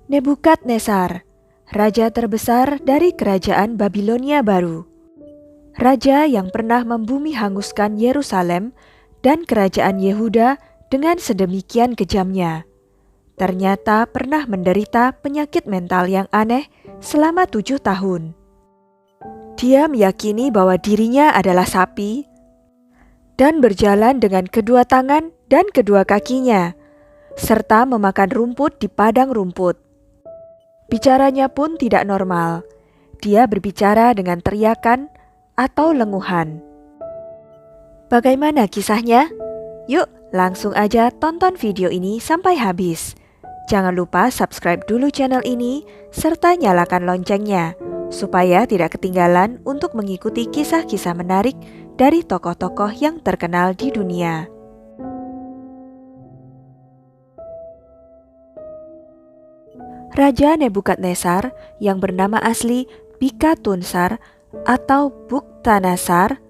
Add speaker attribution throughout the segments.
Speaker 1: Nebukadnezar, raja terbesar dari kerajaan Babilonia baru. Raja yang pernah membumi hanguskan Yerusalem dan kerajaan Yehuda dengan sedemikian kejamnya. Ternyata pernah menderita penyakit mental yang aneh selama 7 tahun. Dia meyakini bahwa dirinya adalah sapi dan berjalan dengan kedua tangan dan kedua kakinya, serta memakan rumput di padang rumput. Bicaranya pun tidak normal. Dia berbicara dengan teriakan atau lenguhan. Bagaimana kisahnya? Yuk, langsung aja tonton video ini sampai habis. Jangan lupa subscribe dulu channel ini, serta nyalakan loncengnya, supaya tidak ketinggalan untuk mengikuti kisah-kisah menarik dari tokoh-tokoh yang terkenal di dunia. Raja Nebukadnezar yang bernama asli Bikatunsar atau Buktanasar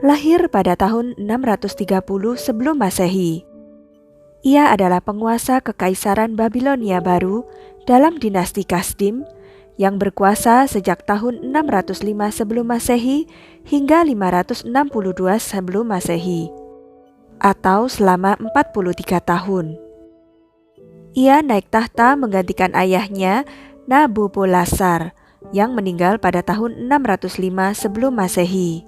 Speaker 1: lahir pada tahun 630 sebelum Masehi. Ia adalah penguasa kekaisaran Babilonia baru dalam dinasti Kasdim yang berkuasa sejak tahun 605 sebelum Masehi hingga 562 sebelum Masehi, atau selama 43 tahun. Ia naik tahta menggantikan ayahnya Nabopolassar yang meninggal pada tahun 605 sebelum Masehi.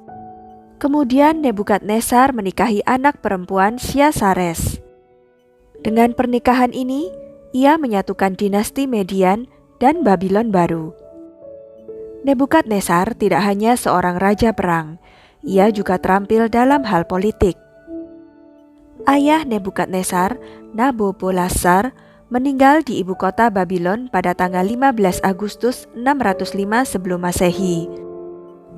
Speaker 1: Kemudian Nebukadnezar menikahi anak perempuan Syasares. Dengan pernikahan ini, ia menyatukan dinasti Median dan Babylon baru. Nebukadnezar tidak hanya seorang raja perang, ia juga terampil dalam hal politik. Ayah Nebukadnezar, Nabopolassar, meninggal di ibu kota Babylon pada tanggal 15 Agustus 605 sebelum Masehi.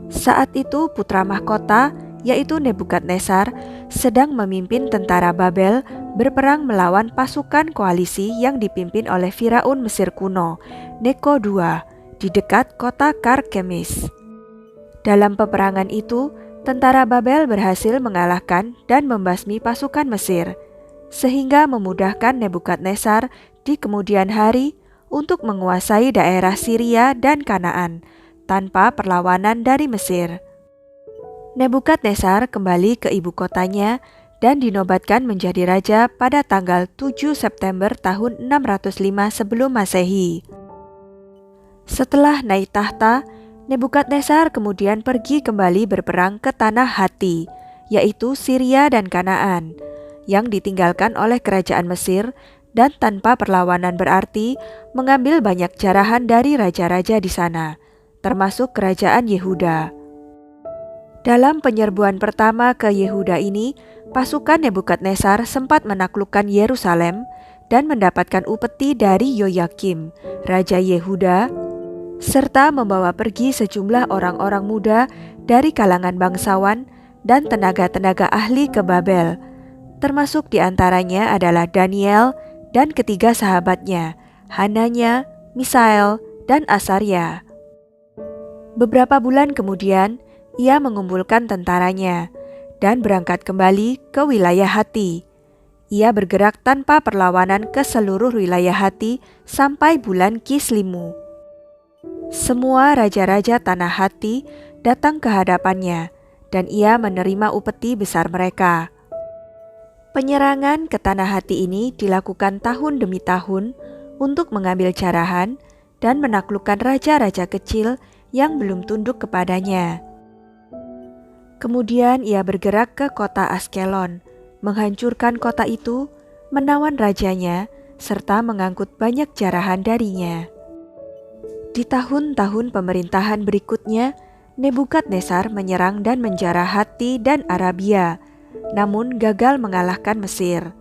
Speaker 1: Saat itu putra mahkota, yaitu Nebukadnezar, sedang memimpin tentara Babel berperang melawan pasukan koalisi yang dipimpin oleh Firaun Mesir kuno, Neko II, di dekat kota Karkemis. Dalam peperangan itu, tentara Babel berhasil mengalahkan dan membasmi pasukan Mesir, sehingga memudahkan Nebukadnezar di kemudian hari untuk menguasai daerah Syria dan Kanaan tanpa perlawanan dari Mesir. Nebukadnezar kembali ke ibu kotanya dan dinobatkan menjadi raja pada tanggal 7 September tahun 605 sebelum Masehi. Setelah naik tahta, Nebukadnezar kemudian pergi kembali berperang ke tanah Hatti, yaitu Syria dan Kanaan, yang ditinggalkan oleh kerajaan Mesir dan tanpa perlawanan berarti mengambil banyak jarahan dari raja-raja di sana, termasuk kerajaan Yehuda. Dalam penyerbuan pertama ke Yehuda ini, pasukan Nebukadnezar sempat menaklukkan Yerusalem dan mendapatkan upeti dari Yoyakim, Raja Yehuda, serta membawa pergi sejumlah orang-orang muda dari kalangan bangsawan dan tenaga-tenaga ahli ke Babel, termasuk diantaranya adalah Daniel dan ketiga sahabatnya, Hananya, Misael, dan Asaria. Beberapa bulan kemudian, ia mengumpulkan tentaranya dan berangkat kembali ke wilayah Hatti. Ia bergerak tanpa perlawanan ke seluruh wilayah Hatti sampai bulan Kislimu. Semua raja-raja tanah Hatti datang ke hadapannya, dan ia menerima upeti besar mereka. Penyerangan ke tanah Hatti ini dilakukan tahun demi tahun untuk mengambil jarahan dan menaklukkan raja-raja kecil yang belum tunduk kepadanya. Kemudian ia bergerak ke kota Askelon, menghancurkan kota itu, menawan rajanya, serta mengangkut banyak jarahan darinya. Di tahun-tahun pemerintahan berikutnya, Nebukadnezar menyerang dan menjarah Hatti dan Arabia, namun gagal mengalahkan Mesir.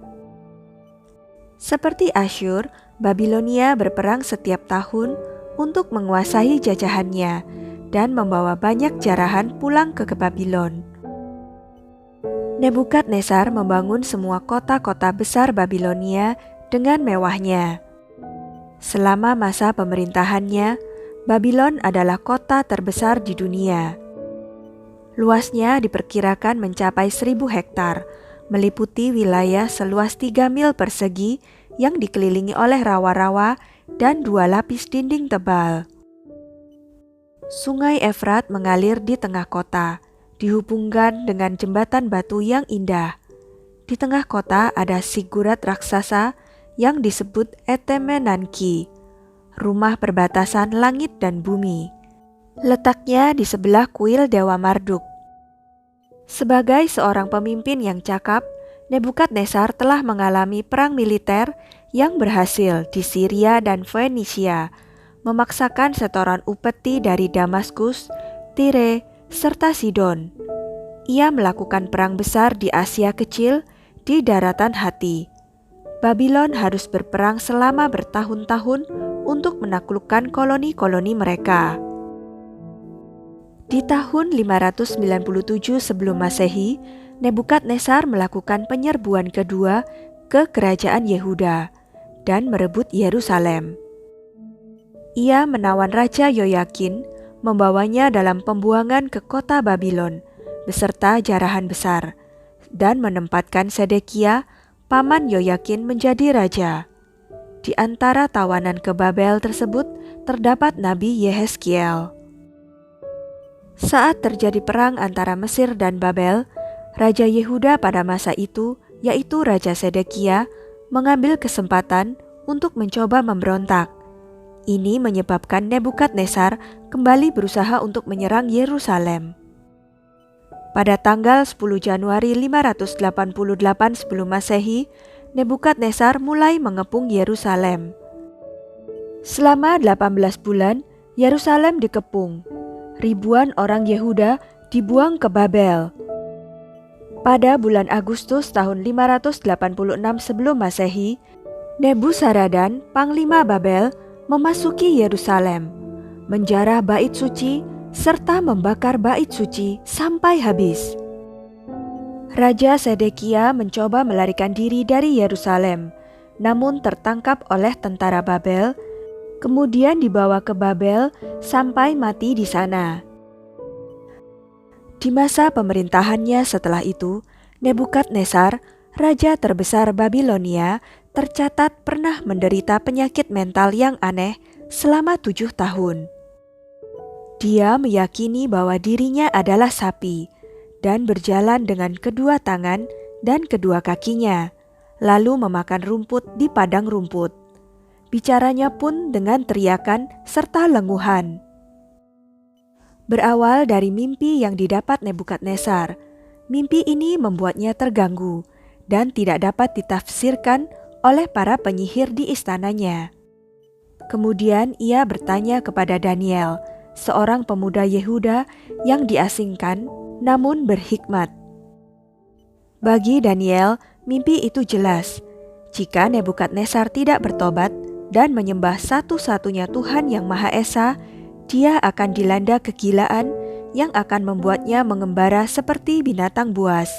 Speaker 1: Seperti Asyur, Babilonia berperang setiap tahun untuk menguasai jajahannya dan membawa banyak jarahan pulang ke Babylon. Nebukadnezar membangun semua kota-kota besar Babilonia dengan mewahnya. Selama masa pemerintahannya, Babylon adalah kota terbesar di dunia. Luasnya diperkirakan mencapai 1.000 hektar, meliputi wilayah seluas 3 mil persegi yang dikelilingi oleh rawa-rawa dan 2 lapis dinding tebal. Sungai Efrat mengalir di tengah kota, dihubungkan dengan jembatan batu yang indah. Di tengah kota ada zigurat raksasa yang disebut Etemenanki, rumah perbatasan langit dan bumi. Letaknya di sebelah kuil Dewa Marduk. Sebagai seorang pemimpin yang cakap, Nebukadnezar telah mengalami perang militer yang berhasil di Syria dan Fenisia, memaksakan setoran upeti dari Damaskus, Tire, serta Sidon. Ia melakukan perang besar di Asia Kecil di daratan Hatti. Babylon harus berperang selama bertahun-tahun untuk menaklukkan koloni-koloni mereka. Di tahun 597 sebelum Masehi, Nebukadnezar melakukan penyerbuan kedua ke kerajaan Yehuda dan merebut Yerusalem. Ia menawan Raja Yoyakin, membawanya dalam pembuangan ke kota Babylon beserta jarahan besar, dan menempatkan Sedekia, paman Yoyakin, menjadi raja. Di antara tawanan ke Babel tersebut terdapat Nabi Yehezkiel. Saat terjadi perang antara Mesir dan Babel, Raja Yehuda pada masa itu, yaitu Raja Sedekia, mengambil kesempatan untuk mencoba memberontak. Ini menyebabkan Nebukadnezar kembali berusaha untuk menyerang Yerusalem. Pada tanggal 10 Januari 588 sebelum Masehi, Nebukadnezar mulai mengepung Yerusalem. Selama 18 bulan, Yerusalem dikepung. Ribuan orang Yehuda dibuang ke Babel. Pada bulan Agustus tahun 586 sebelum Masehi, Nebuzaradan, Panglima Babel, memasuki Yerusalem, menjarah bait suci, serta membakar bait suci sampai habis. Raja Sedekia mencoba melarikan diri dari Yerusalem, namun tertangkap oleh tentara Babel, kemudian dibawa ke Babel sampai mati di sana. Di masa pemerintahannya setelah itu, Nebukadnezar, raja terbesar Babilonia, tercatat pernah menderita penyakit mental yang aneh selama 7 tahun. Dia meyakini bahwa dirinya adalah sapi dan berjalan dengan kedua tangan dan kedua kakinya, lalu memakan rumput di padang rumput. Bicaranya pun dengan teriakan serta lenguhan. Berawal dari mimpi yang didapat Nebukadnezar, mimpi ini membuatnya terganggu dan tidak dapat ditafsirkan oleh para penyihir di istananya. Kemudian ia bertanya kepada Daniel, seorang pemuda Yehuda yang diasingkan namun berhikmat. Bagi Daniel, mimpi itu jelas. Jika Nebukadnezar tidak bertobat dan menyembah satu-satunya Tuhan yang Maha Esa, dia akan dilanda kegilaan yang akan membuatnya mengembara seperti binatang buas.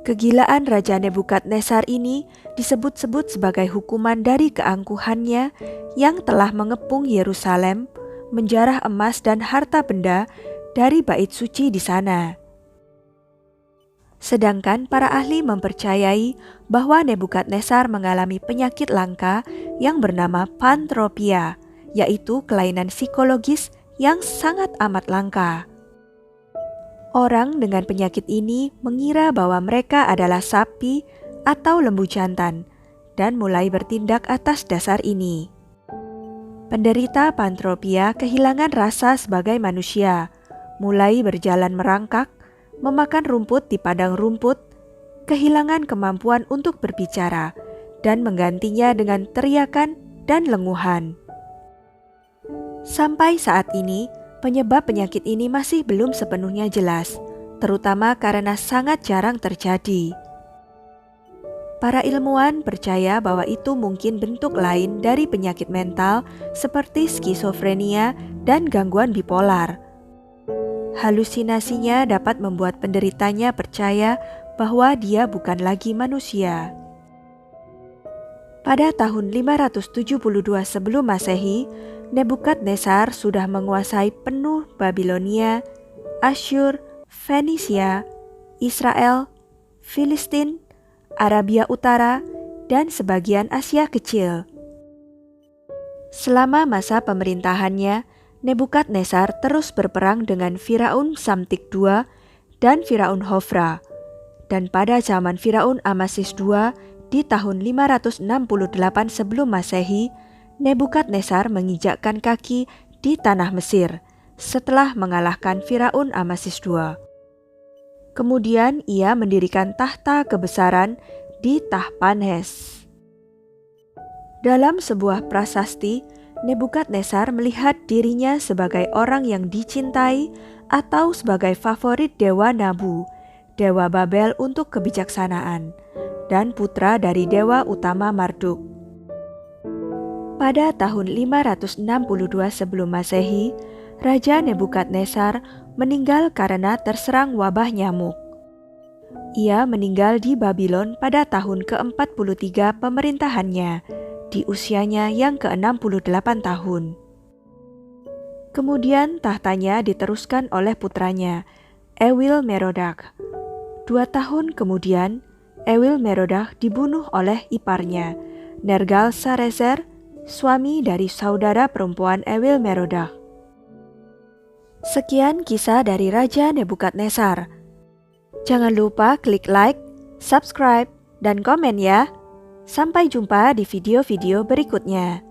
Speaker 1: Kegilaan Raja Nebukadnezar ini disebut-sebut sebagai hukuman dari keangkuhannya yang telah mengepung Yerusalem, menjarah emas dan harta benda dari bait suci di sana. Sedangkan para ahli mempercayai bahwa Nebukadnezar mengalami penyakit langka yang bernama pantropia, yaitu kelainan psikologis yang sangat amat langka. Orang dengan penyakit ini mengira bahwa mereka adalah sapi atau lembu jantan dan mulai bertindak atas dasar ini. Penderita pantropia kehilangan rasa sebagai manusia, mulai berjalan merangkak, memakan rumput di padang rumput, kehilangan kemampuan untuk berbicara, dan menggantinya dengan teriakan dan lenguhan. Sampai saat ini, penyebab penyakit ini masih belum sepenuhnya jelas, terutama karena sangat jarang terjadi. Para ilmuwan percaya bahwa itu mungkin bentuk lain dari penyakit mental seperti skizofrenia dan gangguan bipolar. Halusinasinya dapat membuat penderitanya percaya bahwa dia bukan lagi manusia. Pada tahun 572 sebelum Masehi, Nebukadnezar sudah menguasai penuh Babilonia, Asyur, Fenisia, Israel, Filistin, Arabia Utara, dan sebagian Asia Kecil. Selama masa pemerintahannya, Nebukadnezar terus berperang dengan Firaun Psamtik II dan Firaun Hofra. Dan pada zaman Firaun Amasis II di tahun 568 sebelum Masehi, Nebukadnezar menginjakkan kaki di tanah Mesir setelah mengalahkan Firaun Amasis II. Kemudian ia mendirikan tahta kebesaran di Tahpanhes. Dalam sebuah prasasti, Nebukadnezar melihat dirinya sebagai orang yang dicintai atau sebagai favorit dewa Nabu, dewa Babel untuk kebijaksanaan, dan putra dari dewa utama Marduk. Pada tahun 562 sebelum Masehi, Raja Nebukadnezar meninggal karena terserang wabah nyamuk. Ia meninggal di Babylon pada tahun ke-43 pemerintahannya, di usianya yang ke-68 tahun. Kemudian tahtanya diteruskan oleh putranya, Ewil-Merodak. 2 tahun kemudian, Ewil-Merodak dibunuh oleh iparnya, Nergal-Sarezer, suami dari saudara perempuan Ewil-Merodak. Sekian kisah dari Raja Nebukadnezar. Jangan lupa klik like, subscribe, dan komen ya. Sampai jumpa di video-video berikutnya.